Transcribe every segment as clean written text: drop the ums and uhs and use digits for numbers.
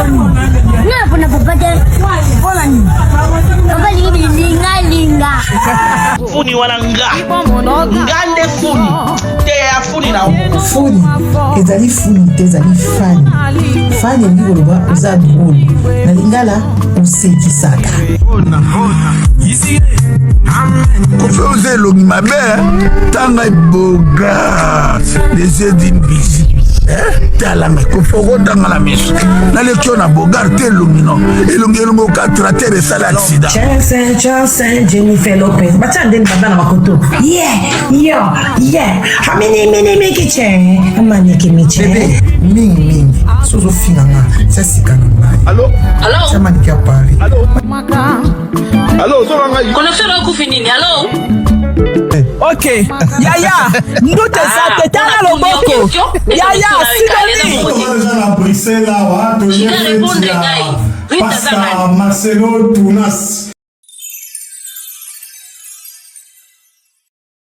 Na puna papa de. Wala ni. Papa linga. Funi wala nga. Ngande funi. Te ya funi na uko. Funi. Ezali funi te ezali fani. Fani ndi koloba oza drôle. Na lingala osekisaka. Kofe elongi mabe tanga boga les yeux d'une bizi talanga kofe okotanga na miso naleki yo na bogar te elongi no elongi okatrater esala accident Johnson, Jennifer Lopez batia ndeni baba na makoto amini kiche amaniki miche bebe mingi sozofinanga sasika na ngai allo chamaniki ya Paris allo ozolanga connexion na kufi nini allo Ok, Yaya, ndute sa tala loboko. Yaya, sidoni. Pasta Marcelo Tunas.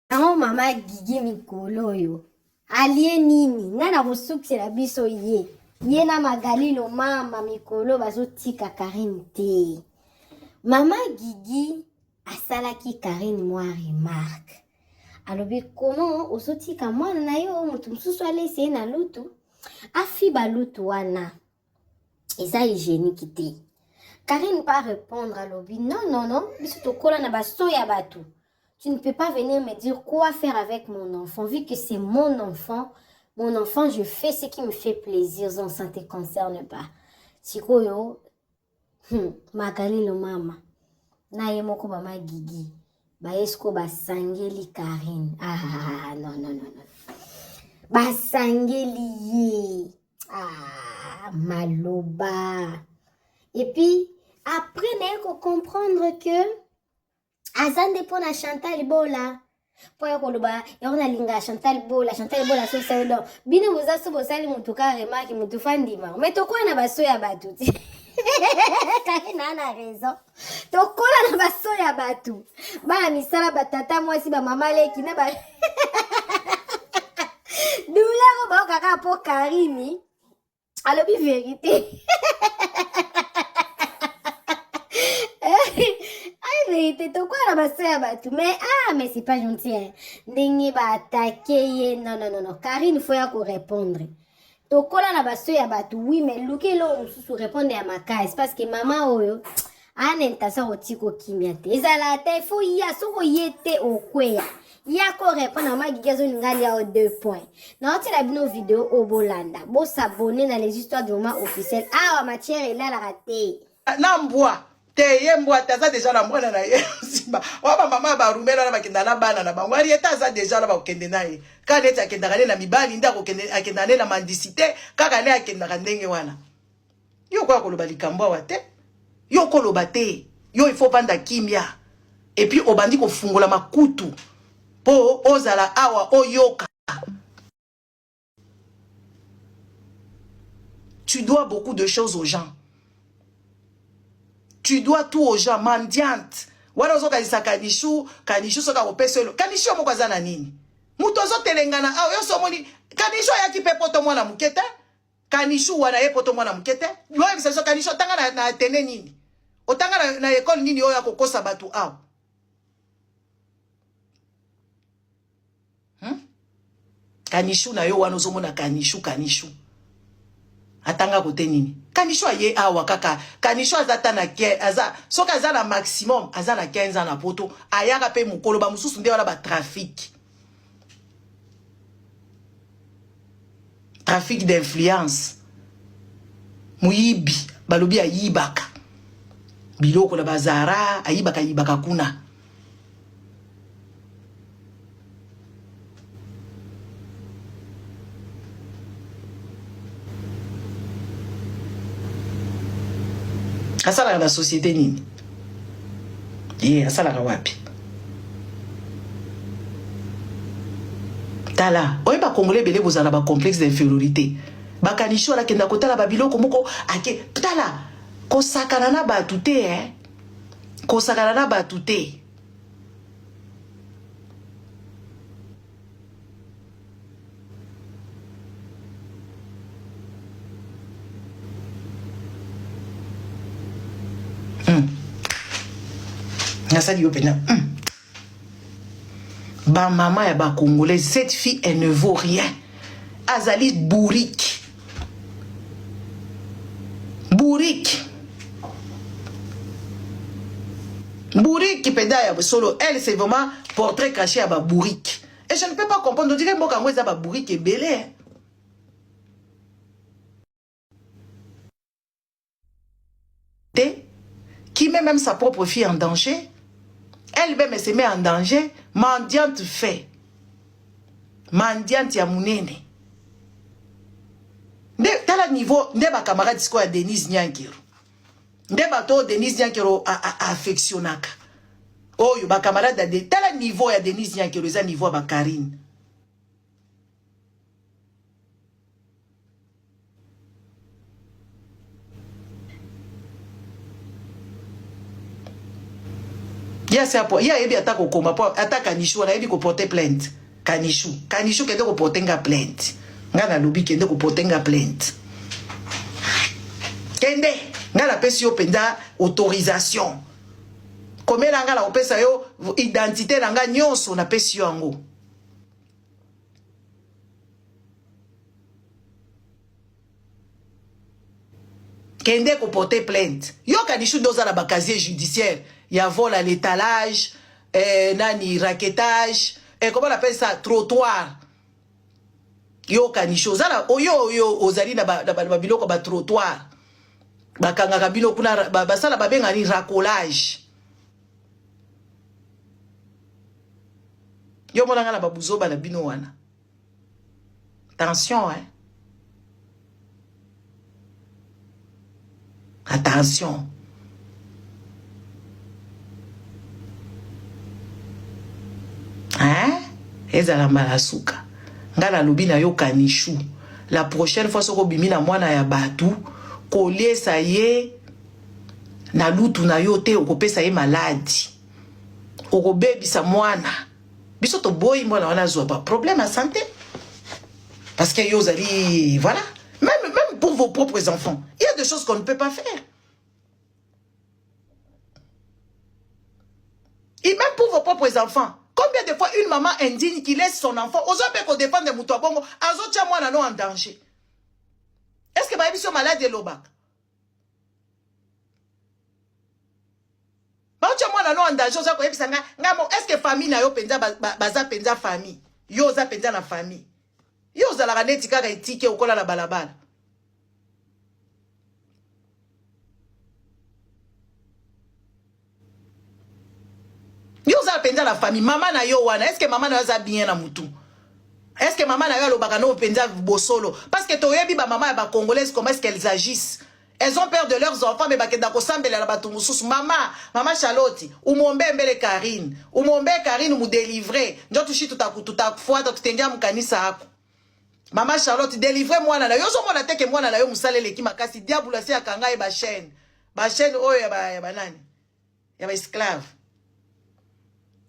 Nango mama Gigi mikolo yo. Alie nini? Nana kosukisela biso ye. Ye na Magalilo mama mikolo bazotika Karine te. Mama Gigi asalaki Karine mwa remarque. Alobi comment osotika mwana na yo mutu mususu alesi na lutu afiba lutu wana eza hygiénique te. Karine pas répondre alobi non biso tokola na baso ya batu. Tu ne peux pas venir me dire quoi faire avec mon enfant vu que c'est mon enfant je fais ce qui me fait plaisir, ça ne te concerne pas. Sikoyo Magali lo mama na ye moko mama Gigi Baesko basangeli Karine. Non. Basangeli ye. Maloba. Et puis, après, il faut comprendre que Azande pour la Chantal Bola. Pour ya koloba, yona linga Chantal Bola so selo. Bine muzaso bosali mutuka remarque mutufandima. Mais to kwa na baso ya batu. Karine a raison. Tokola na baso ya batu. Ba misala batata mwasi ba mama leki na ba. Douleur ba kaka po Karine. Alobi vérité. Vérité tokola na baso ya batu. Mais c'est pas gentil hein. Ndenge ba attaquer non. Karine faut ya ko répondre. Tokola na baso ya batu oui mais lukelo mususu répondre ya makasi parce que mama oyo anentasa otiko kimia te ezala te fo ya soko yete okweya yako répondre na magigazo ningali ya 2 points na otela bino vidéo obolanda bo s'abonner na les histoires du moment officiel awa matière ela la raté Na mbwa. Te ye mbwa taza deja na mwana na ye. Waba mama ba rumela na bakenda na bana na bango. Ari taza deja na bakende na ye. Kane ta kenda kane na mibali nda ko kende akenda na mandicité kaka ne akenda ndenge wana. Yo kwa koloba likambo wa te. Yo koloba te. Yo il faut panda kimia. Et puis obandi ko fungola makutu. Po ozala awa oyoka. Tu dois beaucoup de choses aux gens. Tu dois tout aux gens, mendiante. Wana ozo kanisa kanishu soka kopeselo. Kanishu moko azana nini? Mutu ozo telengana awo yo somoni kanishu ayaki pe poto mwana mukete. Kanishu wana ye poto mwana mukete. Yo bisaso kanishu tanga na tene nini? Otanga na école nini oyo akokosa batu awo? Kanishu na yo wana ozomona kanishu. Atanga kote nini? Kanisho ye awa kaka. Kanisho azata na soka azana maximum azana 15 ans na poto. Ayaka pe mukolo ba mususu nde wana ba trafic. Trafic d'influence. Muyibi balobi ayibaka. Biloko na bazara ayibaka kuna. Asala na société nini? Asala wapi? Tala, oyeba congolais belé bozala ba complexe d'infériorité. Bakanisho la kenda kotala ba biloko moko ake tala kosakana na batu te kosakana na batu te. Nasali yo pena. Ba maman ya ba congolais, cette fille elle ne vaut rien. Azali bourrique. Bourrique. Bourrique peda ya solo, elle c'est vraiment portrait caché à ba bourrique. Et je ne peux pas comprendre, on dirait que moi ça ba bourrique est belé. Qui met même sa propre fille en danger, elle-même se met en danger, mendiante fait. Mendiante ya munene. Tala niveau, nde ba camarade disco ya Denise Nyankiro. Nde ba to Denise Nyankiro affectionnaka. Oh, yo ba camarade de tala niveau ya Denise Nyankiro, za niveau ba Karine. Il y a ebi attaque au coma, attaque Kanishu, on a ebi ko porter plainte. Kanishu kende ko porter nga plainte. Nga na lobi kende ko porter nga plainte. Kende, nga la pesi yo penda autorisation. Comme la nga la opesa yo identité na nga nyonso na pesi yo ango. Kende ko porter plainte. Yo Kanishu doza la ba casier judiciaire. Il y a vol à l'étalage, nani raquettage, comment on appelle ça, trottoir. Yo Kanisho, zala yo ozali na biloko ba trottoir. Ba kanga biloko kuna ba sala ba benga ni racolage. Yo mona ngala ba buzoba na bino wana. Attention hein. Attention. Hein? Ezala malasuka. Ngala lubina yo Kanishu. La prochaine fois soko bimina mwana ya batu, kolesa ye na lutu na yo te okopesa ye maladi. Okobebisa mwana. Biso to boy mwana wana zwa pas problème à santé. Parce que yo zali voilà, même pour vos propres enfants, il y a des choses qu'on ne peut pas faire. Et même pour vos propres enfants. Combien de fois une maman indigne qui laisse son enfant, aux hommes qu'on défend de Moutouabongo, à autres moi en danger. Est-ce que ma vie est malade de l'obak? En danger, est-ce que famille na yo penza baza penza famille? Yo za penza na famille. Yo za la raneti kaka etike okola la balabala. Yo za penza la famille, maman na yo wana, est-ce que maman na yo za bien na mutu? Est-ce que maman na yo lobaka no penza bosolo? Parce que toyebi ba maman ba congolaise comment est-ce qu'elles agissent? Elles ont peur de leurs enfants mais bakenda ko sambela la batumususu. Maman Charlotte, ou mombe mbele Karine, ou mombe Karine mu délivrer. Njo tushi tutakufuata tutengia mkanisa hako. Maman Charlotte délivrer mwana na yo zo mona teke mwana na yo musalele ki makasi diabula si akanga e ba chaîne. Ba chaîne oyo ya ba nani? Ya ba esclave.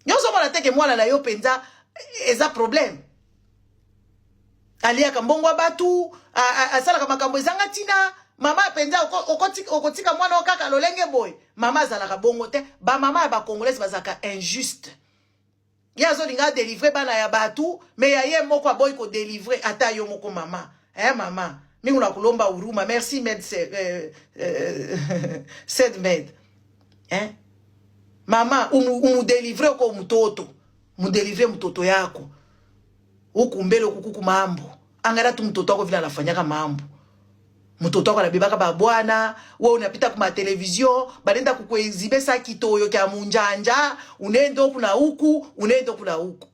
Yozo mona teke mwana na yo penza eza problème. Alia kambongwa batu asala kama kambo ezanga tina mama penza okotika mwana okaka lolenge boy mama zala ka bongo te ba mama ba congolaise bazaka injuste. Yazo linga délivrer bana ya batu mais ya ye moko boy ko délivrer ata yo moko mama. Mama, mingu na kulomba uruma. Merci med cette med. Mama, délivrer ko mtoto. Délivrer mtoto yako. Ukumbele kukuku mambo. Angara tu mtoto wako vile anafanyaka mambo. Mtoto wako anabebaka ba bwana, wewe unapita kwa television, badenda kukuezibe sa kitoyo kya munjanja, unaenda huku na huku, unaenda huku na huku.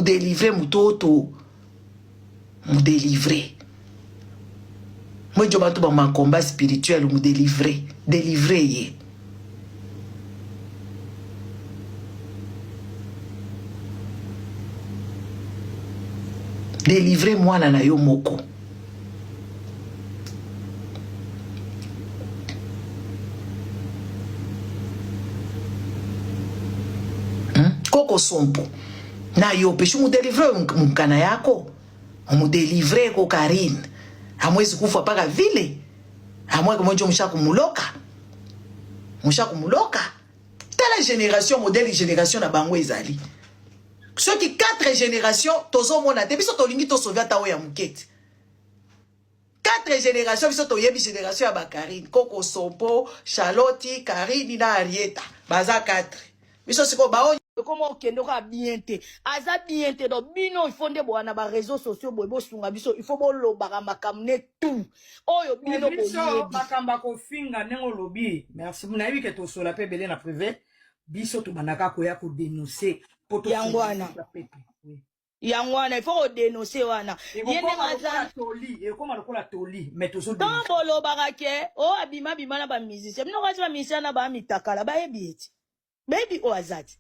Délivrer mtoto. Délivrer. Moi je vais ma combat spirituel me délivrer ye. Délivrer moi na yo moko. Koko sompo na yo peshu mu délivrer mkana yako. on me délivrer ko Karine amwezi kufa paka vile amwe ko njo msha kumuloka telle génération modèle génération na bango ezali ceux qui 4 générations tozo mona te biso tolingi to sauver ta ya mukete 4 générations biso to yebi génération ya ba Karine Koko Sopo Charlotte Karine na Arieta baza 4 biso siko ba comment okende ka bien te aza bien te donc bino il faut nde boana ba réseaux sociaux boyebo sunga biso il faut bolobaka makamne tout oyo bino biso makamba ko finga nengo lobi merci muna yebi ke to sola pe belé na privé biso to banaka ko ya ko dénoncer poto yangwana il faut dénoncer wana yene maza toli e koma lokola toli mais to so dans bolobaka ke o abima bima na ba musicien bino ka ba musicien na ba mitakala ba yebieti baby o azati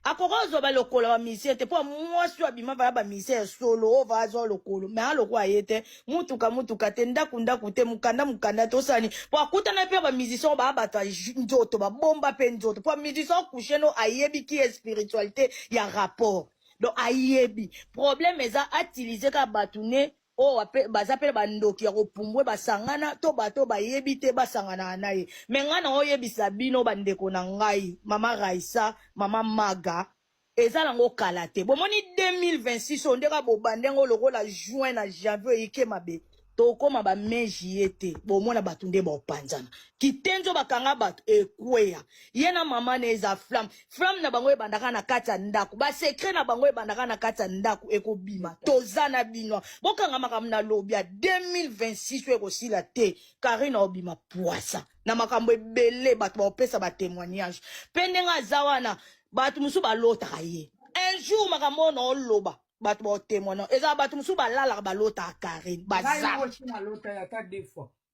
akorozo ba lokolo ba musicien te po moi so abima ba musicien solo o va zo lokolo mais aloko ayete mutuka te ndaku te mukanda to sani po akuta na pe ba musicien ba bata njoto ba bomba pe njoto po musicien coucher no ayebi ki spiritualité ya rapport donc ayebi problème eza utiliser ka batune o bazapela bandoki ya kopumbwe basangana to bato bayebi te basangana naye me ngana oyebisa bino bandeko na ngai mama Raisa mama Maga eza nango kala te bomoni 2026 ondeka bobandengo lokola juin na janvier ike mabe tokoma ba meji te bomona batu nde bopanzana kitenzo bakanga batu ekweya yena mama neza flamme na bango ebandaka na kati ya ndako ba secret na bango ebandaka na kati ya ndako ekobima tozana bino bokanga makambo na lobi ya 2026 ekosila te Karine obima poisa na makambo ebele batu baopesa ba témoignage pendenga zawana batu musu balotaka ye un jour makambo na oloba batu ba témoignage eza batu musu balala balota Karine baza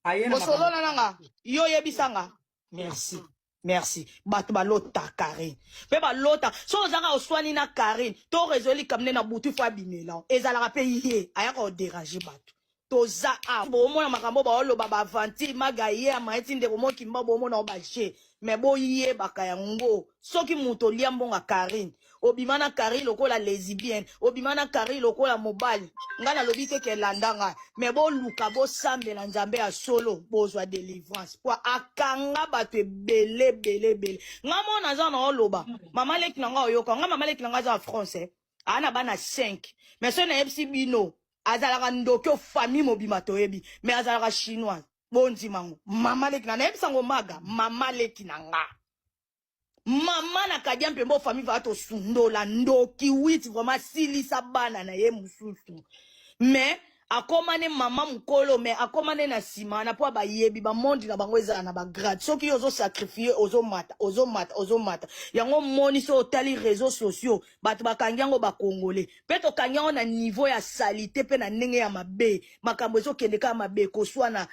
Osolona nanga yo yebisanga merci batu balota Karine pe balota so zanga oswani na Karine to résoli kamne na butu fa bimela ezala pe yé aya ko déranger batu toza a bomona makambo ba oloba ba vanti magaye amaiti ndeko moki mba bomona obaje mais boye bakaya ngo soki muto liambonga Karine obimana Karine lokola lesbienne obimana Karine lokola mobile ngana lobite ke landanga mais bo luka bo sambela nzambe ya solo bozwa délivrance po akanga bato bele ngamona za na oloba mama leki nanga oyoka nga mama leki nanga za français ana bana 5 mais so na FC bino azalaka ndokyo famille mobima toyebi mais azalaka chinois bonzi mango mama leki na ebisango Maga mama leki nanga mama na kadiampe mbo famille va to sundola ndoki wit vraiment silisa bana na ye mususu mais akomane mama mukolo mais akomane na sima na po ba yebi ba mondi na bango ezala na ba grade soki ozo sacrifier ozo mata yango moni so tali réseaux sociaux batu bakangiango ba congolais peto kangiango na niveau ya salité pe na ndenge ya mabe makambo ezo kendeka mabe ko swana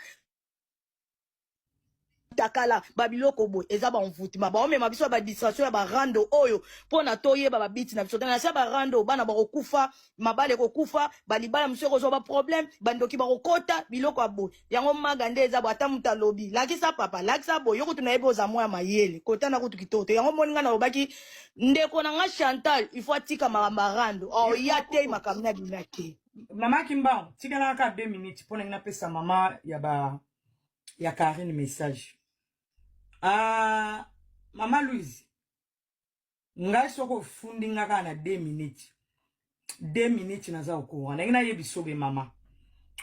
takala babiloko boy eza ba mvutima ba omema biso ba distraction ya ba rando oyo pona toyeba ba biti na biso na sa ba rando bana ba kokufa mabale kokufa balibala msoko zo ba problème bandoki ba kokota biloko abo yango magande eza ba tamuta lobi lakisa papa lakisa boy yoko tuna yebo za moya mayele kota na kutu kitoto yango moninga na obaki ndeko na nga Chantal il faut atika marando o ya te makamna binake mama Kimba tika na ka 2 minutes pona ngina pesa mama ya Karine message Mama Louise ngai soko fundinga kana 2 minutes naza okuwa na ngina yebisobe mama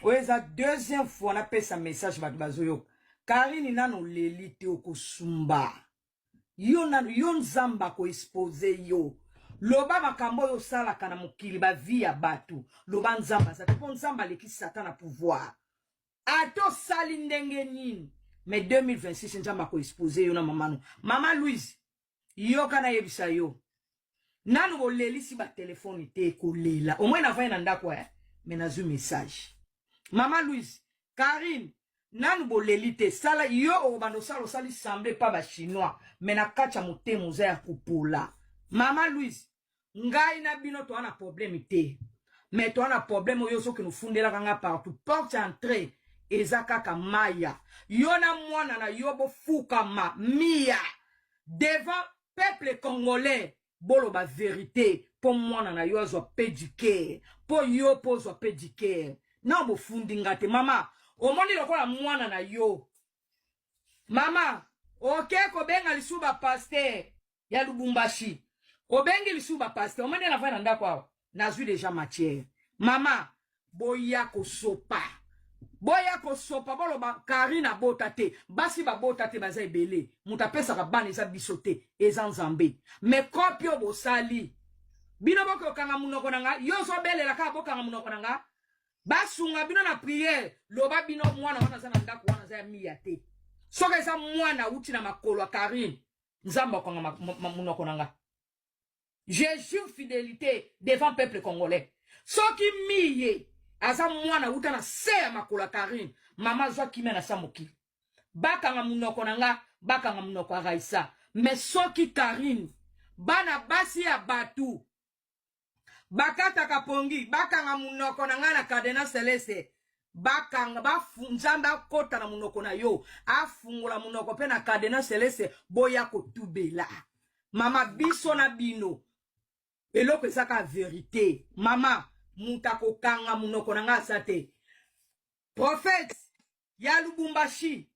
oeza deuxième fois na pesa message batu bazoyo Karine nano lelite okosumba yo nzamba ko expose yo loba makambo yo sala kana mukili ba via batu loba nzamba sa ko nzamba leki satana pouvoir ato sali ndenge nini mais 2026 nzamba ko expose yo na mama Louise yo kana yebisa yo nanu bo lelisi ba telefone te ko lela au moins na va na ndako mais na zu message mama Louise Karine nanu bo lelite sala yo o bando sala sali semble pa ba chinois mais na kacha mutemu za ya kupula mama Louise ngai na bino to ana problème te mais to ana problème yo so que nous fundela kanga partout porte entrée ezaka kamaya yona mwana na yobo fukama mia devant peuple congolais bolo ba vérité po mwana na yo azwa pédicaire po yo po zwa pédicaire na bo fundinga te mama omoni lokola mwana na yo mama oke ko benga lisuba pasteur ya Lubumbashi obengi lisuba pasteur omoni na vana ndako awa nazwi déjà matière mama boya ko sopa bolo ba Karina bota te basi ba bota te baza ebele muta pesa ka bana eza bisote eza nzambe me kopio bosali bino boko kanga munoko nanga yo so belela ka boka munoko nanga basunga bino na prière loba bino mwana wana za na ndako wana za miya te soka eza mwana uti na makolo ya Karine nzamba kanga munoko nanga je jure fidélité devant peuple congolais soki miye aza mwana uta na se ya makolo Karine mama zwa kimena samoki bakanga munoko nanga bakanga munoko ya Raisa mais soki Karine bana basi ya batu bakata kapongi bakanga munoko nanga na cadena celeste bakanga bafunzanda kota na munoko na yo afungula munoko pe na cadena celeste boya ko tubela mama biso na bino eloko ezaka vérité mama mutako kanga munoko nanga sate prophète ya Lubumbashi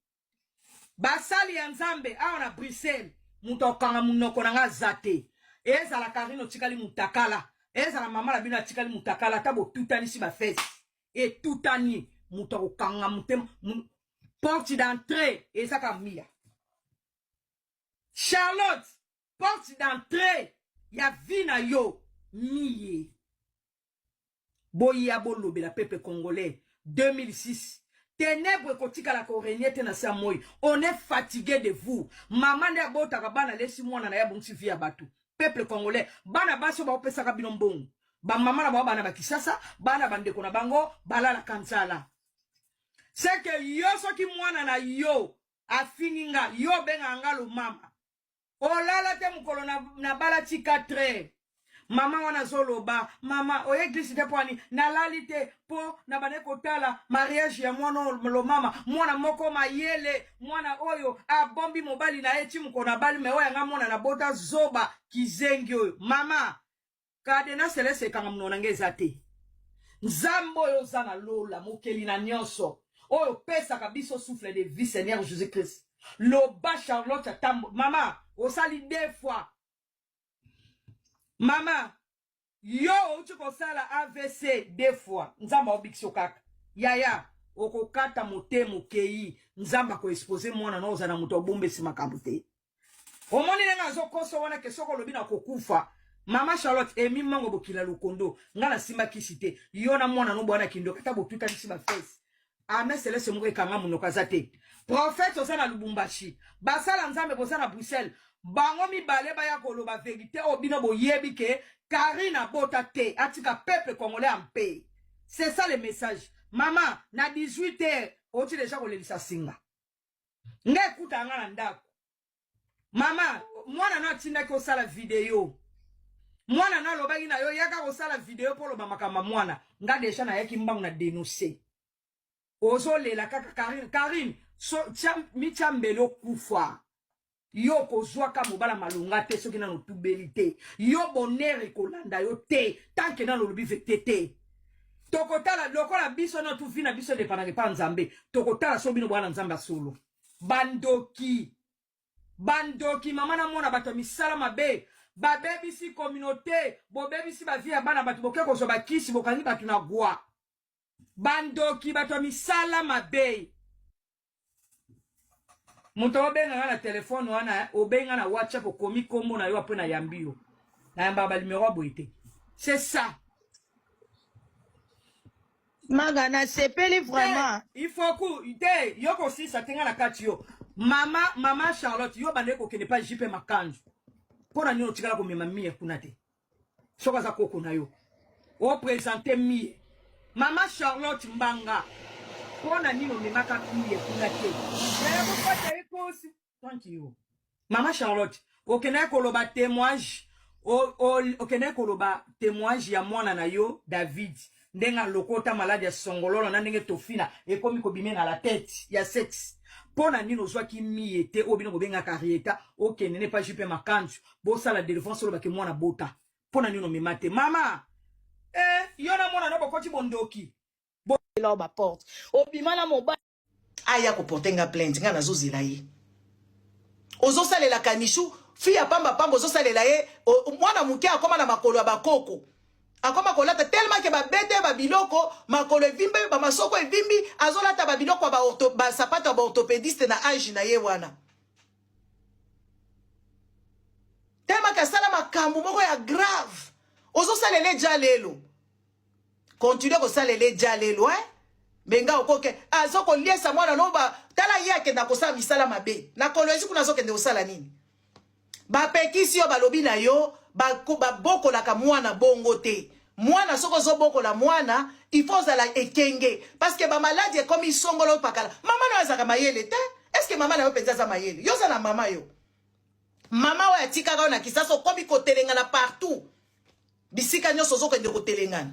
basali ya nzambe awa na Bruxelles mutako kanga munoko nanga zate eza la Karine tikali mutakala eza la mama la bina tikali mutakala tabo tutani si ba fesse et tutani mutako kanga mutem porte d'entrée eza kamia Charlotte porte d'entrée ya vina yo miye boya bolobe la peuple congolais 2006 ténèbres kotika la koreniete na samoi on est fatigué de vous maman ne bota bana lesi mwana na ya bonsi via batu peuple congolais bana baso ba opesa ka bino mbongo ba mama na bana ba Kisasa bana bandeko na bango balala kansala c'est que yo soki mwana na yo afininga yo benga ngalo mama olala te mukolo na bala ti 4 mama wana zoloba mama o église te poani na lalite po na baneko tala mariage ya mwana lo mama mwana moko mayele mwana oyo abombi mobali na eti mukona bali me oya nga mwana na bota zoba kizengi oyo mama cadena celeste kanga mnona ngeza te nzambo oyo zana lola mokeli na nyonso oyo pesa kabiso souffle de vie Seigneur Jésus-Christ loba Charlotte atambo mama osali 2 fois mama yo uti kosala AVC 2 fois nzamba obikso kaka yaya okokata motemo kei nzamba ko exposer mwana no za na muto obombe simakambo te omoni nenga zokoso wana kesoko lobi na kokufa mama Charlotte emi mango bokila lukondo ngala simba kisite yo na mwana no bwana kindo kata botuta nisiba face ame selese mwe kanga munoka zate prophète osana Lubumbashi basala nzambe bosana Bruxelles bango mibale baya koloba vérité obino boyebi ke Karina bota te atika peuple congolais en paix. C'est ça le message. Maman na 18h oti déjà kolelisa singa ngekuta ngana ndako mama mwana na tinda ko sala video mwana na lobaki na yo yaka ko sala video polo mamakamba mwana nga déjà na yaki mbangu na dénoncer ozolela kaka Karine so mi chambelo kufa yo kozwaka mobala malunga te soki na notubelite yo bonere kolanda yo te tant que na lobi vérité tokotala lokola biso na tufina biso de panake pa nzambe tokotala so bino bwana nzambe solo bandoki mama na mona bato misala mabe ba baby si communauté bo baby si ba via bana bato bokeko so bakisi bokangi bato na gwa bandoki bato misala mabe Muto obenga na telefone wana obenga na WhatsApp komi kombo na yo apo na yambio na yamba ba numéro boité c'est ça magana sepeli vraiment il faut que te yoko si sa tenga na kati yo mama Charlotte yo bande ko kene pas jipe makanju pona nyo tikala ko mema mie kuna te soka za koko na yo o présenter mie mama Charlotte mbanga pona nino memaka mie kuna te tranquille mama Charlotte okene koloba témoignage okene koloba témoignage ya mwana na yo David ndenga lokota malade ya songololo na ndenge tofina ekomi kobime na la tête ya sexe pona nino zwaki miete obino kobenga karieta okende pa jupe makanju bosala défense lo bakemwa na bota pona nino memate mama yona mona no bokoti bondoki là ba porte obima na moba aya ko portenga plainte nga nazozela ye ozo salela kanishu fia pamba pamba ozo salela ye mwana muke akoma na makolo ya bakoko akoma kolata tellement ke ba bete ba biloko makolo evimbe ba masoko evimbi azolata ba biloko ba sapato ba orthopédiste na age na ye wana tellement ke sala makambo moko ya grave ozo salele jalelo continue ko salele jalelo benga okoke azoko liesa mwana noba tala yake na kosala misala mabe na koloji kuna zokende osala nini ba pekisi yo balobi na yo ba bokola ka mwana bongo te mwana soko zo bokola mwana il faut zala ekenge parce que ba maladie comme isongolo pakala mama na azaka mayele te est-ce que mama na yo penza za mayele yo za na mama yo mama wa tika ka na kisaso komi ko telengana partout bisika nyoso zokende ko telengana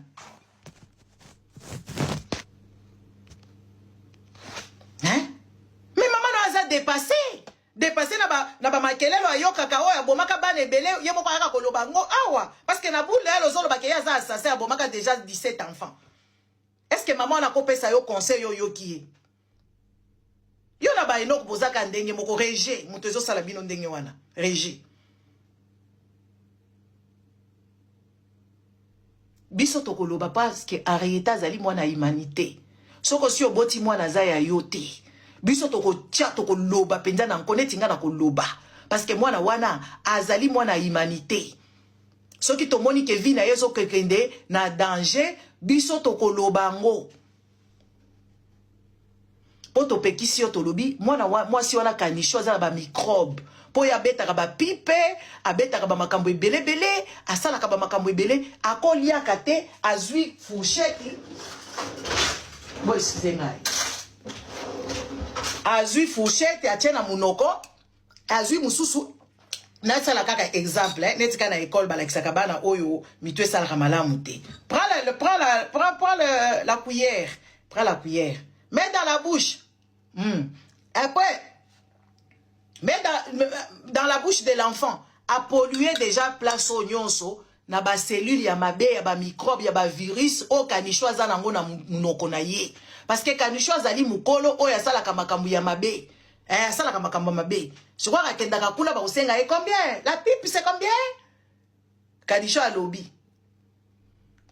dépassé na ba makelelo ayoka ka oya bomaka bana ebele ye moko aka koloba ngo awa parce que na boule elo zolo ba ke ya za assassin bomaka déjà 17 enfants est-ce que maman na kopesa yo conseil yo yoki yo na ba enoko bozaka ndenge moko reje muto ezo sala bino ndenge wana reje biso tokoloba parce que arrêta azali mwana humanité soko si oboti mwana za ya yote biso toko tia toko loba penza na nkoneti nga na koloba parce que mwana wana azali mwana humanité soki tomoni ke vi na yezo kekende na danger biso toko loba ngo poto pekisi yo tolobi mwana mwasi wana kanisho azala ba microbe po ya betaka ba pipe abetaka ba makambo ebele bele asala ka ba makambo ebele akolia kate azui fourchette boy excusez-moi azui fourchette atiena munoko azui mususu na sala kaka exemple netika na école balakisaka bana oyo mitwe sala malamu te prends la cuillère prends la cuillère mets dans la bouche après mets dans la bouche de l'enfant a pollué déjà place au nyonso na ba cellule ya mabe ya ba microbe ya ba virus o kanisho za nango na munoko na ye parce que kanisho azali mukolo o ya sala makambo ya mabe sala makambo mabe je crois akenda ka kula ba usenga combien la pipe c'est combien kanisho alobi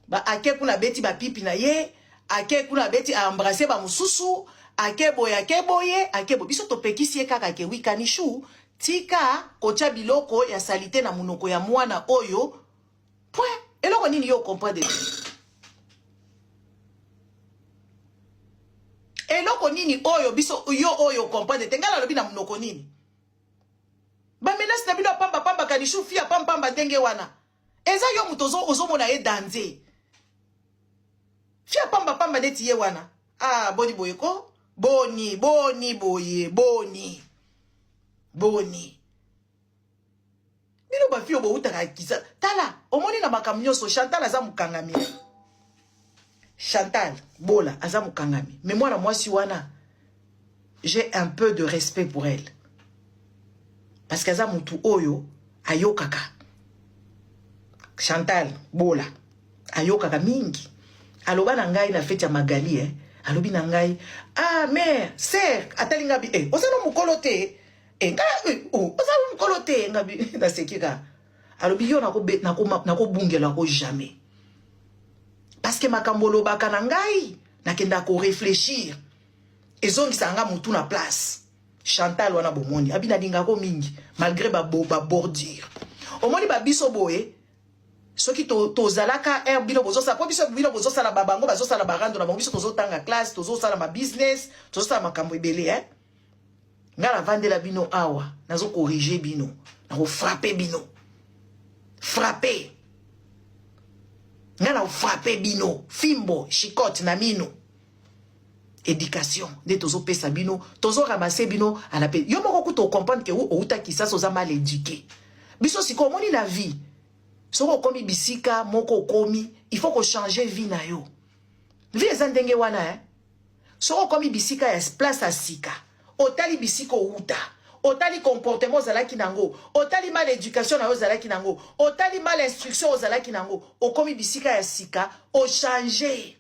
ba ake kuna beti ba pipe na ye ake kuna beti a embrasser ba mususu ake boye biso to pekisi ye kaka ke wi kanisho tika kocha biloko ya salite na munoko ya mwana oyo point eloko nini yo comprendre eloko nini oyo biso yo oyo comprendre tengala lobi na munoko nini ba menace na bino pamba kanishu fia pamba ndenge wana eza yo mutozo ozomona e danze fia pamba neti ye wana boni boyeko boni boye boni bino ba fio bo utaka kisa tala omoni na makamnyo so Chantal aza mukangami Chantal bola aza mukangami mais moi na mwasi wana j'ai un peu de respect pour elle parce que aza mutu oyo ayokaka Chantal bola ayokaka mingi aloba na ngai na fete ya Magali alobi na ngai mère sœur atalinga bi osano mukolo te osano mukolo te ngabi na sekika alobi yo nako bungela ko jamais parce que makambo lobaka na ngai nakenda ko réfléchir ezongisa nga mutu na place Chantal wana bomoni abina dinga ko mingi malgré ba bordure omoni ba biso boye soki to zalaka bino bozosa po biso bino bozosa la babango bazosa la barando na biso tozotanga classe tozosa la ma business tozosa makambo ebele ngala vandela bino awa nazo corriger bino na ko frapper bino frapper ngala frapper bino fimbo chicote na mino éducation de tozo pesa bino tozo ramasser bino à la paix yo moko kuto comprendre que ou uta kisa soza mal éduqué biso siko moni la vie soko komi bisika moko komi il faut ko changer vie na yo vie eza ndenge wana soko komi bisika ya place à sika otali bisika outa otali comportement ozalaki nango otali mal éducation na ozalaki nango otali mal instruction ozalaki nango okomi bisika ya sika o changer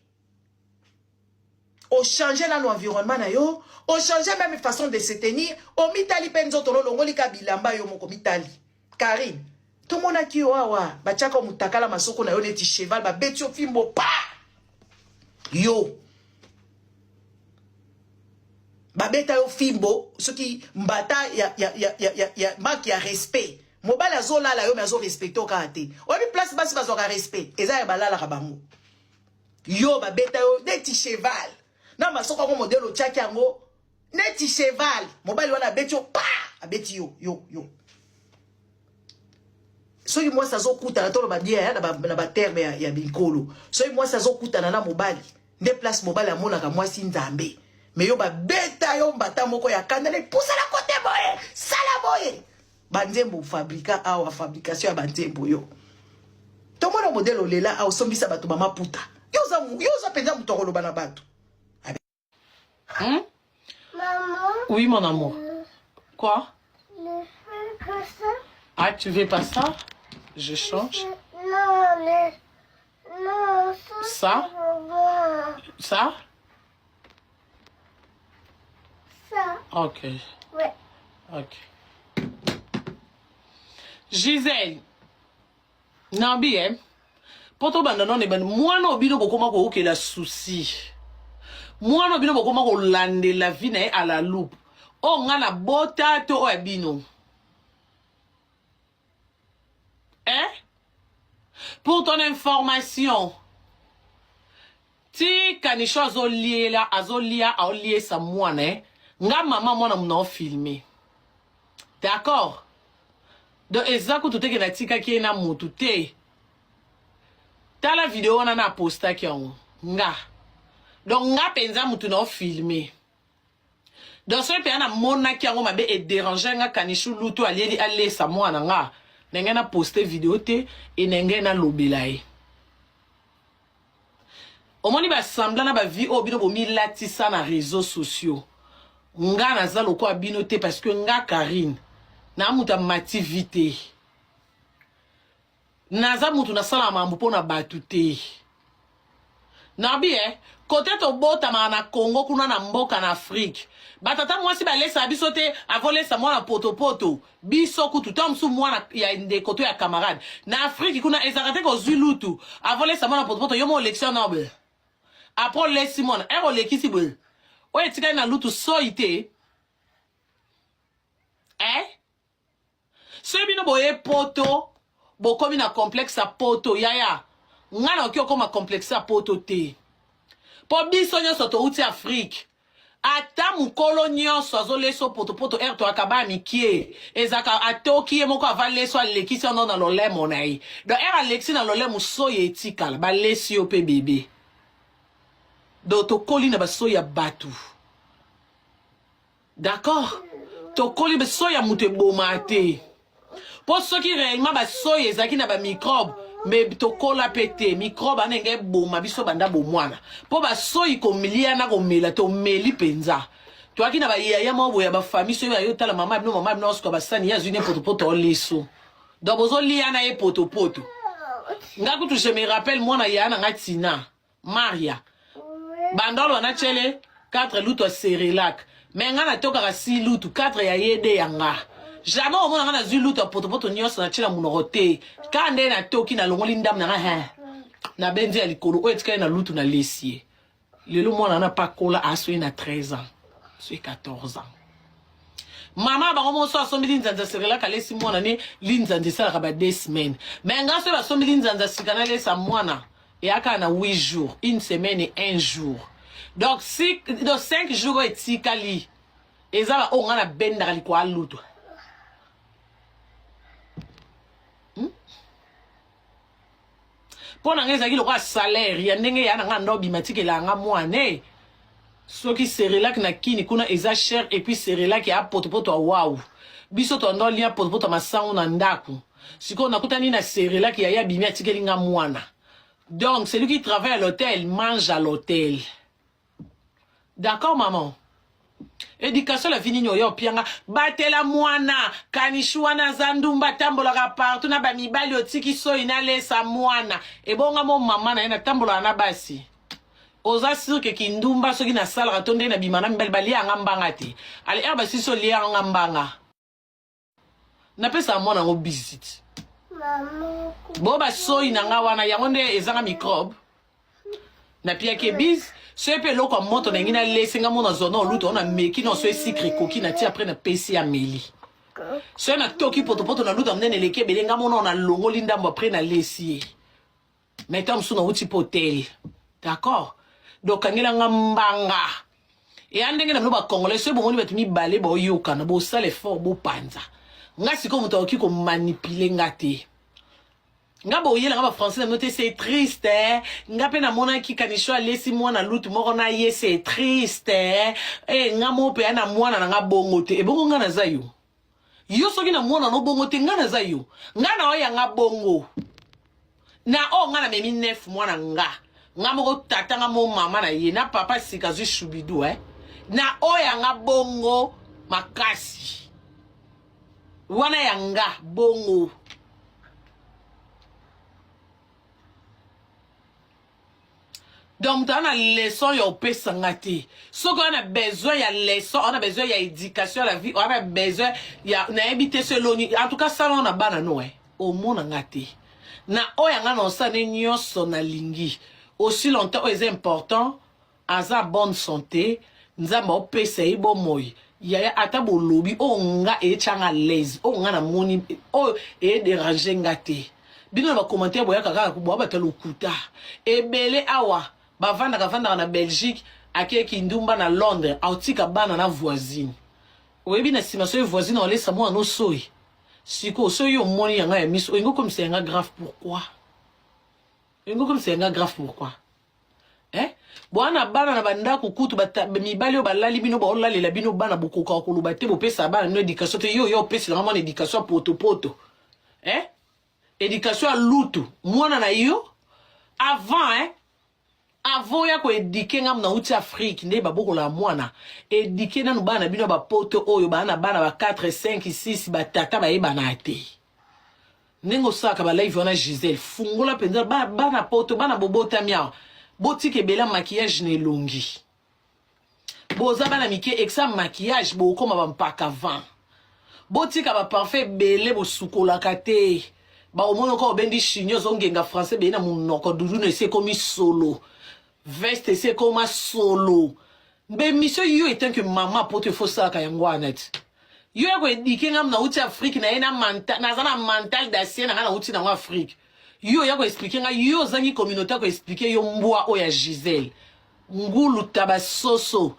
dans l'environnement na yo o changer même façon de se tenir o mitali penzo tolo longoli ka bilamba yo moko mitali Karine tout mona ki yo awa bachaka mutakala masoko na yo neti cheval ba beti yo fimbo pa yo babeta yo fimbo soki mbata ya marque ya respect mobala zola la yo mais zo respecter o kate obi place basi bazo ka respect eza ya balala ka bango yo babeta yo neti cheval na masoko ko modelo tchaki yango neti cheval mobali wana beti yo pa abeti yo soki moi ça zo kuta na tolo ba bien na ba terme ya binkolo soki moi ça zo kuta na mobali nde place mobali amona ka moi si nzambe mais yo ba beta yo mbata moko ya kandale poussa la côté boye sala boye banzembo fabrika awa fabrication ya banzembo yo to mona modèle olela au sombisa bato mama puta yo za penza mutokolo bana bato Maman. Oui mon amour. Quoi? Ne fais pas ça. Ah tu veux pas ça? Je change. Non mais non Ça? Ça? Ça. Ok. Ouais. Ok. Gisèle. Nabi, poto bandano ne ban moi no bino bokoma ko okela souci. Moi no bino bokoma ko lande la vie na à la loupe. O ngana bota to o bino. Pour ton information, ti kanisho azolie la azolia aolie sa mwane, nga maman mwana mna filmé. D'accord? Donc exact tout ke na tika ki na mutu te. Ta la vidéo wana na posta ki on. Nga. Donc nga penza mutu na filmé. Donc ce pe na mona ki ngo mabe e déranger nga kanisho lutu alieli ale sa mwana nga. Nenge na poste vidéo te et nenge na lobelaye. Omoni ba sembla na ba vie obino bo mi latisa na réseaux sociaux. Nga na za loko abino te parce que nga Karine na muta mati vite. Na za mutu na sala mambu pona batu te. Na bien côté to bota na Congo kuna na mboka na Afrique. Batata mwasi ba lesa biso te avole sa mwana poto biso kutu tamsu mwana ya inde koto ya camarade na Afrique kuna ezakate ko zulutu avole sa mwana poto yo mo election noble après les Simon ero lekisi bol o etika na lutu soite so bino boye poto bokomi na complexe a poto yaya ngana okyo koma complexe a poto te po biso nyoso to uti Afrique ata mukolo nyonso azoleso poto erto akaba mikie ezaka atoki moko avaleso alekisi ono na lolemo na ye donc era alexi na lolemo soye etikala balesi yo pe bebe donc tokoli na basoya batu d'accord tokoli basoya mutu eboma te po soki réellement basoya ezaki na bamicrobe mais tokola pete microbe anenge boma biso banda bomwana po basoyi komilia na komela to meli penza to akina ba yaya mabo ya ba famille so ya yotala mama bino sko basani ya zune poto leso do bozo lia na e poto ngaku tu je me rappelle mwana ya na ngatina Maria bandolo na chele 4 luto Cerelac mais ngana toka ka 6 luto 4 ya yede yanga jamais au monde na zuluto poto nyonso na chela munorote kande na toki na longoli ndam na na benzi ya likolo o etika na lutu na lesie lelo mwana na pakola aswe na 13 ans c'est 14 ans mama ba ngomo so asombi nzanza Cerelac alesi mwana ni linzanza sala ba 2 semaines mais ngaso ba sombi nzanza sikana lesa mwana et aka na 8 jours une semaine et 1 jour donc 5 jours etikali ezaba o ngana benda liko alutu pona ngeza ki lokwa salaire ya ndenge ya nga ndobi matikela nga mwane soki Cerelac na kini kuna eza cher et puis Cerelac ya poto wow biso to ndo lia poto masango na ndaku siko nakutani na Cerelac ya bimi atikeli nga mwana Donc, celui qui travaille à l'hôtel mange à l'hôtel. D'accord, maman? Éducation la vini nyoyo pianga batela mwana kanishwana zandumba tambola partout na ba mibali otiki so inale sa mwana ebonga mo mama na ena tambola na basi oza sûr que kindumba soki na sala ratonde na bimana mibali bali anga mbanga te ale aba siso li anga mbanga na pesa mwana ngo visit bo ba so inanga wana yangonde ezanga microbe na pia ke biz ce pe loko moto na ngina lesenga mona zona luto on a meki no so secret koki na ti après na PC ameli so na toki poto na luto mnene leke belenga mona na longo linda mo après na lesi metam suna uti potel d'accord donc ngila ngambanga et andenge na ba congolais so bomoni batumi balé bo yoka na bo sale fort bo panza ngasi ko muto ki ko manipuler ngate nga boyela nga ba français na noté c'est triste nga pe na mona ki kanisho lesi mwana lutu moko na ye c'est triste nga mo pe na mwana na nga bongo te e bongo nga na zayo yo soki na mwana no bongo te nga na zayo nga na oya nga bongo na o nga na memi 9 mwana nga moko tata nga mo mama na ye na papa sikazu shubidu na oya nga bongo makasi wana ya nga bongo. Donc, on a leçon yo pesa ngati. So qu'on a besoin y a leçon, on a besoin y a éducation à la vie, on a besoin y a na habité seloni. En tout cas ça on a bana no au monde ngati. Na oya nga no sa ne nyoso na lingi. Aussi longtemps est important aza bonne santé, nzamba o pesa ibo moy. Ya ata bo lobi o nga e changa l'aise, o nga na moni o e déranger ngati. Bino ba commentaire boya kaka ko ba telo kuta. Ebele awa bavanda kavanda na Belgique ake kindumba na Londres autika bana na voisine oyebi na sima so voisine on laisse moi no soy siko so yo moni yanga ya miso ingo comme c'est un grave pourquoi bwana bana na banda kukutu mibali balali bino ba olali la bino bana bokoka koluba te bo pesa bana no éducation te yo pesa vraiment éducation poto éducation à lutu mwana na yo avant avant ya ko éduquer ngam na uti Afrique ne baboko la mwana éduquer na bana bino ba poto oyo bana ba 4 5 6 ba tata ba yebana te nengo saka ba live na Gisèle fungola penza bana poto bana bobota miao botike bela maquillage ne longi boza bana mike exa maquillage bo koma ba mpaka van botika ba parfait belé bo sukola kate ba omono ko bendi chignon zongenga français be na munoko dudu ne se komi solo veste c'est comme solo mais monsieur yo étant que maman pour te faut ça kayangwa net yo ko éduquer ngam na uti Afrique na ena mental na zana mental d'acier na uti na Afrique yo ya ko expliquer nga yo zangi communauté ko expliquer yo mbwa o ya Gisèle ngulu tabasoso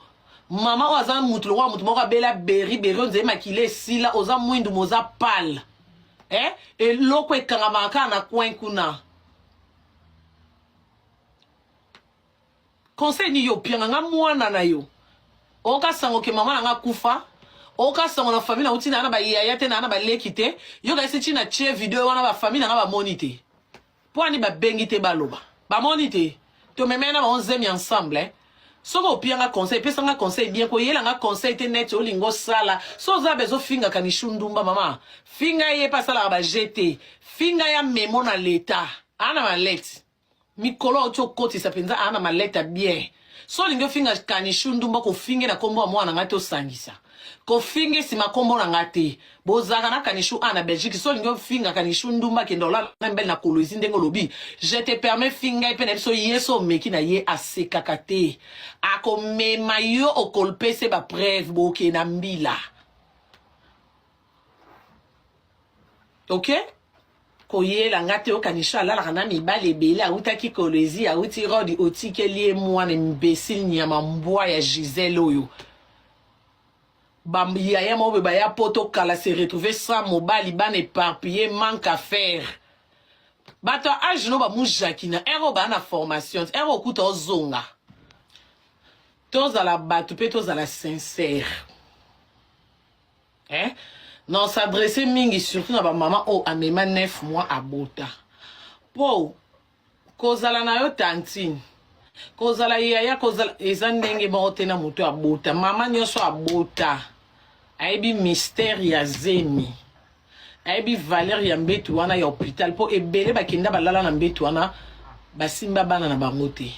mama oza mutu wa mutu moko bela beri nze makile sila oza mwindu moza pal et loko ekanga na coin kuna conseil ni yo pianga nga mwana na yo oka sango ke mama nga kufa oka sango na famille na utina na ba yaya te na ba lekite yo ga isi na che video wana ba famille na ba monite po ani ba bengite baloba ba monite to memena ba 11e ensemble soko pianga conseil pesa nga conseil bien ko yela nga conseil te net olingo sala so za bezo finga kanishundumba mama finga ye pasala ba jeter finga ya memo na l'état ana maleti mikolo ocho koti sapenza ana maleta bien so lingo finga kanishundumba ko finge na kombo mwana ngate osangisa ko finge si makombo na ngate bozaka na kanishu ana Belgique so lingo finga kanishundumba kendola na mbel na kolozi ndengo lobi je te permets finga ipena biso yeso meki na ye asekakate akomema yo okolpese ba preuve boke na mbila OK koyela ngate okanisha la kana mibale bele autaki kolezi auti rodi otikeli mwana imbécile nyama mbwa ya Gisèle oyo bambia ya mobe ba ya poto kala se retrouver sans mobali ban éparpillé manque à faire bato age no ba mujakina ero ba na formation ero kuta ozonga toza la bato pe toza la sincère non s'adresser mingi surtout na ba maman o amema 9 mois à bota po kozala na yo tantine kozala yaya kozala eza ndenge moko te na moto abota mama nyonso abota ayebi mystère ya zemi ayebi valeur ya mbetu wana ya hôpital mpo ebele bakenda balala na mbetu wana basimba bana na bango te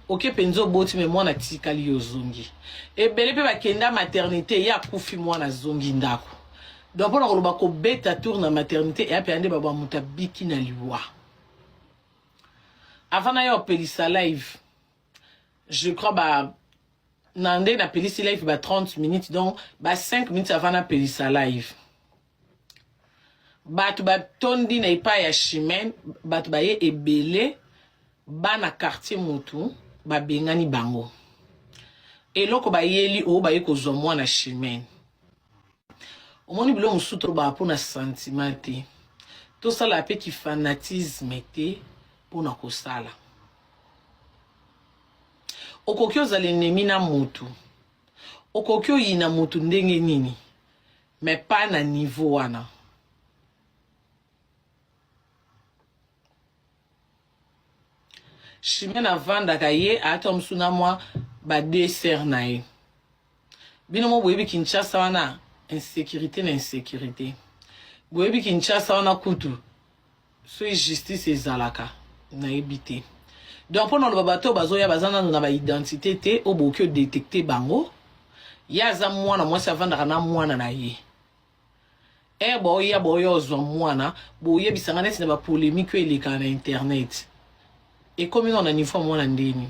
oke penza oboti me mwana tikali yo zongi ebele mpe bakenda maternité ye akufi mwana zongi ndako donc mpona koloba kobeta tour na maternité eyape yande babwa moto abiki na liwa avant na yo opelisa live je crois nande na pelisi live 30 minutes donc 5 minutes avant na pelisa live bato batondi na epai ya Chimène bato baye ebele bana quartier mutu babengani bango eloko bayeli o baye kozwa mwana Chimène omoni bilo musuto ba pona sentiment te to sala pe ki fanatisme te pona kosala okoki ozala ennemi na mutu okoki oyina mutu ndenge nini mais pas na niveau wana Chimène avandaka ye ata msuna mwa ba deux sœurs na ye bino mo boyebi Kinshasa wana insécurité na insécurité boyebi Kinshasa wana kutu so justice ezalaka na ebité donc pendant le bateau bazoya bazana na ba identité te oboki détecter bango yaza mwana mwasi avandaka na mwana na ye boya boya ozwa mwana boye bisanga neti na ba polémique eleka na internet et comme on a une fois mwana ndeni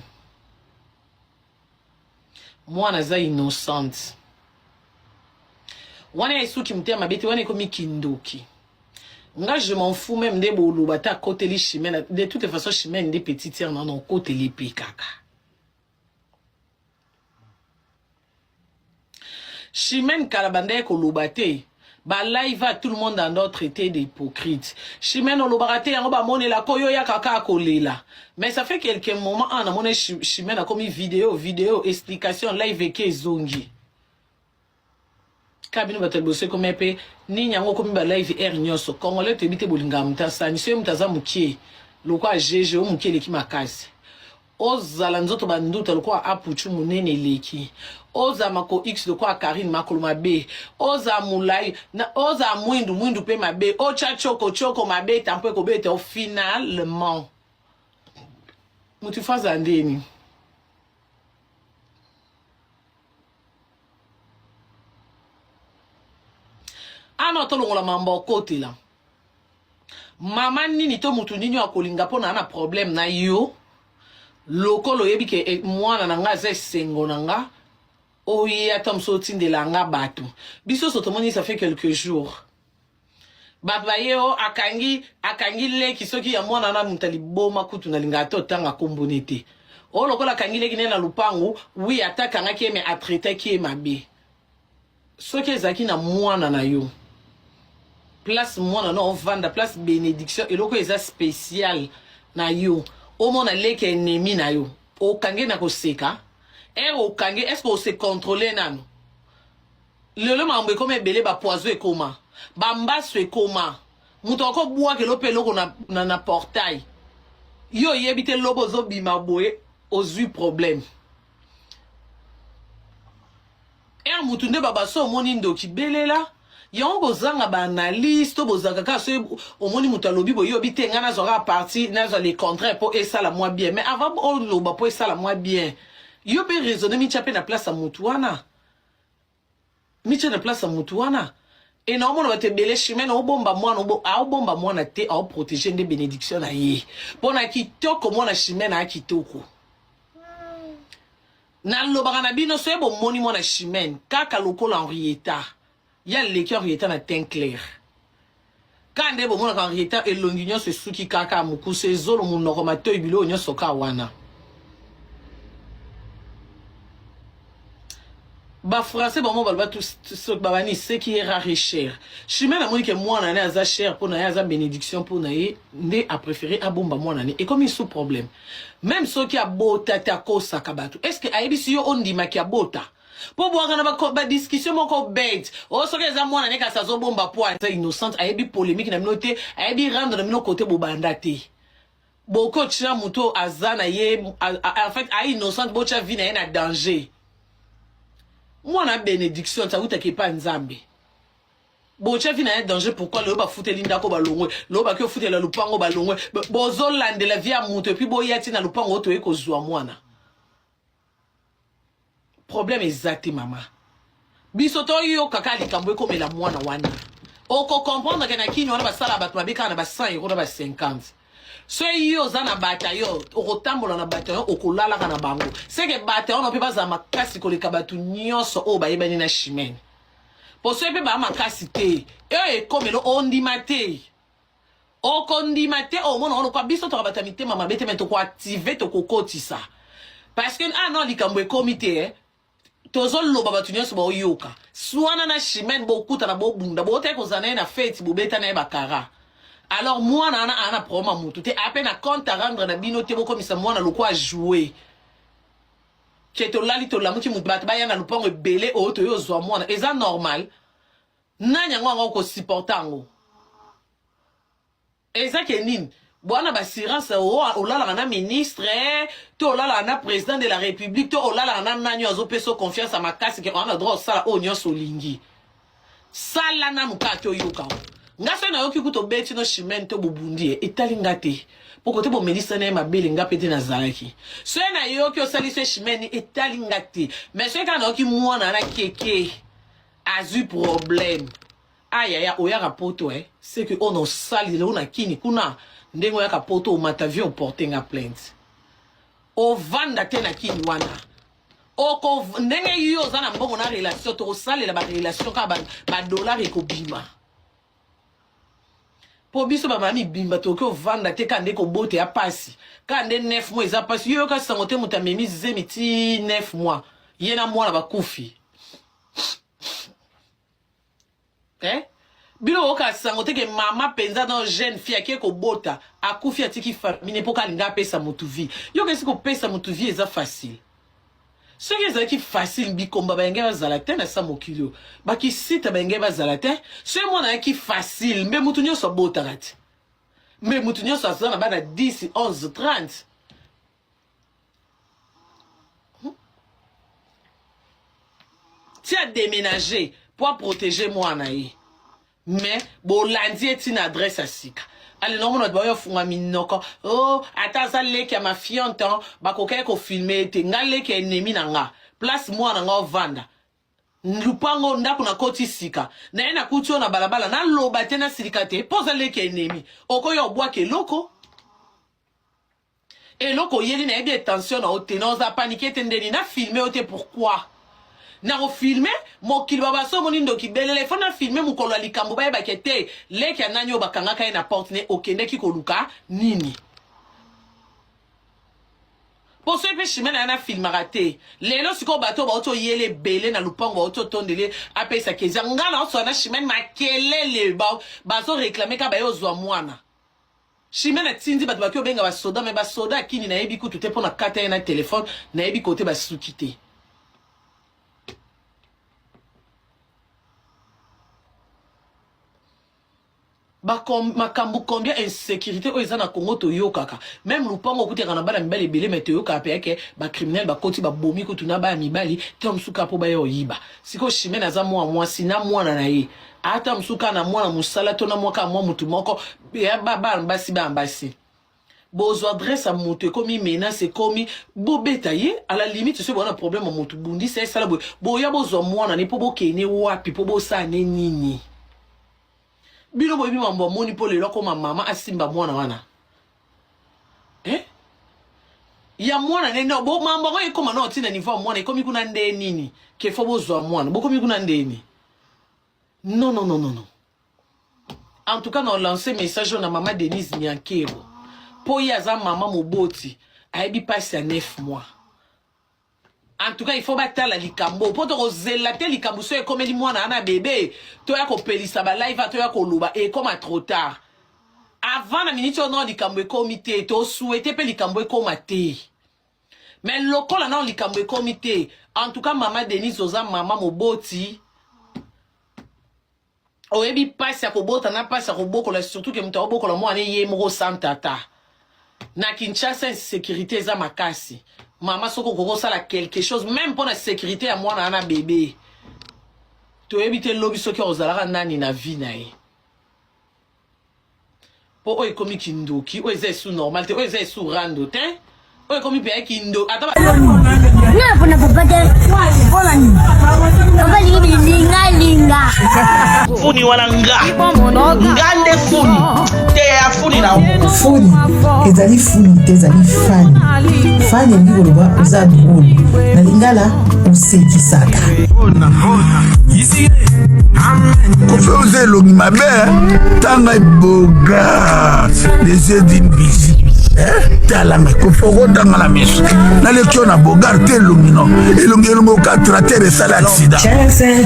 mwana za innocente wana esuki mtema beti wana komi kindoki nga je m'en fous même de bolo bata côté li Chimène de toute façon Chimène des petites sœurs non côté li pikaka Chimène kalabanda ko lobate ba live à tout le monde dans notre traité d'hypocrite Chimène olobaraté yango ba monela koyo ya kaka kolela mais ça fait quelques moments en amone Chimène a commis vidéo explication live ke zongi kabino batel bosse comme pe ni nyango komi ba live nyoso congolais te bité bolinga mtasani so mtaza mukie lokwa jeje o mukie leki makasi ozala nzoto banduta lokwa apuchu munene leki oza mako x lokwa Karine makolo mabe oza mulai na oza mwindu pe mabe ocha choko mabe tampo ko bete au finalement mutu faza ndeni ano tolongola mambo kote la mama nini to mutu nini akolinga pona na problème na yo lokolo yebi ke mwana nanga ze sengo nanga oye atom sotinde la nga batu biso sotomoni ça fait quelques jours baba yeo akangi leki soki ya mwana na mutali boma kutu na linga to tanga kombonete o lokola akangi leki na lupangu oui ataka ngaki me atraiter ki mabe soki ezaki na mwana na yo place mwana no vanda place bénédiction et loko eza spécial na yo o mona leki ennemi na yo o kange na koseka o kange est-ce que se contrôler nano le mambo comme ebele ba poison e koma ba mbaso e koma muto ko bua ke lope loko na portail yo yebite lobo zo bima boye ozui problème mutu nde baba so moni ndoki belela yon bozanga ba analyste bozaka ka so omoni mutu alobi bo yo bitenga na zora parti na zo les contrats pour ça la moi bien mais avant on loba pour ça la moi bien yo be raisonner mi chape na place à mutuana mi chape na place à mutuana et non mon te belé Chimène o bomba mwana te a protéger des bénédictions na ye pona kitoko mwana Chimène a kitoko na lobaka na bino so ebo moni mwana Chimène kaka lokola Henrietta ya leki Henrietta na teint clair kande bo mwana Henrietta elongi nyonso suki kaka mukuse zolo munoko matoyi bilo nyonso ka wana ba français bon balba tout ce babani c'est qui est rare et cher Chimène a moni que mwana na za cher pour na ya za bénédiction pour na ye nde a préféré abomba mwana ne et comme il sous problème même ceux qui a bota ta kosa kabatu est-ce que aibisi yo ondima ki a bota po boaka na ba discussion moko bête o so que za mwana ne ka sa zo bomba po ata innocente aibi polémique na minote aibi rendre na mino côté bobanda te Boko tina muto azana ye en fait a innocente bocha vie na ye na danger. Moi na bénédiction ça uta ke pa nzambe. Bocha vie na ye danger pourquoi le ba fouté linda ko balongwe, le ba ke fouté la lupango balongwe, bozo lande la vie a muto puis boyati na lupango to e ko zwa mwana. Problème exact maman. Bisoto yo kaka likambo ko mela mwana wana. Oko comprendre que na kini wana ba sala ba mabika na ba 100 € na ba 50. So yo za na bataillon okotambola na bataillon okolala kana bango. C'est que bataillon on peut pas za makasi ko likabatu nyonso o ba yebani na chimene. Pour so pe ba makasi te. E comme le ondimate. O kondimate o mona on ko biso to bata mitema mabete meto ko activer to ko kotisa. Parce que ah non likambo e comité tozo loba batu nyonso ba oyoka. Swana na chimene bo kuta na bo bunda bo te ko zana na fete bo beta na bakara. Alors moi ana problème mutu te à peine à compte à rendre na bino te boko misa moi na loko a jouer que to lali to lamuti mutu bat ba ya na lupango belé o to yo zo moi eza normal nanya ngwa ko supportango eza ke nini bwana ba assurance o la na ministre to la na président de la république to la na nanyo azo peso confiance à makasi que on a droit ça o nyonso lingi sala na mukato yoka ngasa na yoki kuto beti no shimento bubundi etalinga te poko te bo melisa na mabele nga pete na zalaki so na yoki osali se shimeni etalinga te mais so kana yoki mwana na keke azu problème aya ya oya rapoto c'est que on osali le ona kini kuna ndengo ya kapoto o matavio porter nga plainte o vanda te na kini wana oko ndenge yo za na mbongo na relation to osali la ba relation ka ba dollar ekobima. Po biso ba mami bimba to ko vanda te kande ko bote ya pasi kande 9 mois za pasi yo ka sangote mutamemi zemiti 9 mois yena mwana bakufi bilo ka sangote ke mama penza dans jeune fille qui ko bota akufi atiki famille po ka linga pesa mutuvi yo ke siko pesa mutuvi eza facile ce qui est facile bikomba ba ngeba zalate na sa mokilo ba ki sita ba ngeba zalate ce mona qui facile mais mutunyo so botarati mais mutunyo so na ba na 10 11 30 tu as déménagé pour protéger moi naï mais bon lundi est une adresse à sika. Allez non mon boyo funga minoko oh ataza leki ya mafiantan bakoke ko filmer te ngaleki ennemi nanga place moi nanga vanda lupango ndako na koti sika na ena kutio na balabala na loba tena silikate poza leki ennemi okoyo obwake loko et loko yeli na ebi tension na otenons a paniquer tendeli na filmer ote pourquoi na ko filmer mokili baba so monindo ki belele fona filmer mukolo ya likambo ba bakete leki ya nanyo bakanga kai na porte ne okende ki koluka nini pour ce pe chimena na film raté lelo siko bato ba oto yele bele na lupango oto tondele apesa keza ngala oso na chimena makelele ba so réclamer ka ba yo zwa mwana chimena tindi bato bakyo benga ba soda me ba soda kini na yebi kutu te pona kata na téléphone na yebi côté ba sukite. Makambu combien insécurité o ezana Congo to yokaka même lupango okuteka na bala mibali belé mais to yoka peke ba criminel ba koti ba bomi ko tuna ba mibali te msuka po ba yo yiba siko shimena za mwa sina mwana na ye ata msuka na mwana musala to na mwaka mwa mutu moko ya baba mbasi ba mbasi bozo adresse à mutu komi menace komi bobeta ye à la limite ce bon problème mutu bundi c'est ça la bo ya bozo mwana ni po bo kene wapi po bo sa ne nini bino bobi mambo moni po lelo ko mama asimba mwana wana ya mwana nene bo mambo ko ikoma no tina niveau mwana ikomi kuna nde nini ke fo bozwa mwana bo komi kuna nde ni non en tout cas on lancé message na mama Denise Nyankero po ya za mama moboti aibi passe à 9 mois. En tout cas, il faut battre la likambo. Pour te rozelater likambo, so comme dit moi na bébé, to ya ko pelisa ba live to ya ko luba et comme trop tard. Avant la minute on likambo comité, to souhaiter pe likambo komate. Mais lokola na likambo comité. En tout cas, maman Denise oza mama moboti. Oyebi passe ya ko bota na passe ya ko bokola surtout que mutaoboko la moi ne ye moko santata. Na Kinshasa sécurité za makasi. Maman soko koko sala quelque chose même pour la sécurité à moi na bébé. To éviter lobby soki ozalaka nani na vie na ye. Po oy komi kindoki, oy ze sous normal te, oy ze sous rando te. Oy komi pe kindo. Ataba. Na pona papa te. Pona ni. Papa linga. Funi wana nga. Ngande funi. Te ya funi na. foni ezali funi te ezali fani fani elingi koloba oza drôle na lingala osekisaka kofe oza elongi mabe tanga eboga les yeux d'une bisi talanga kofokotanga na miso naleki oyo na bogar te elongi no elongi okatrater esala accident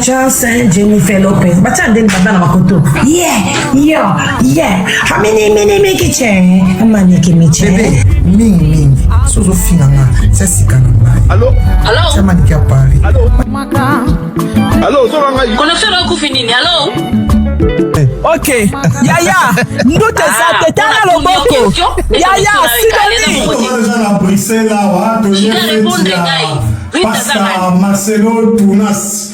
Johnson Jennifer Lopez batia ndeni banda na makoto aminimiki che amaniki miche bebe mingi sozofinganga sasikana ngai allo samaniki apari allo ozobanga connexion okufi nini allo Ok, Yaya, nous te savons, t'as le boko. Yaya, Sidoni. Pastor Marcelo Tunas.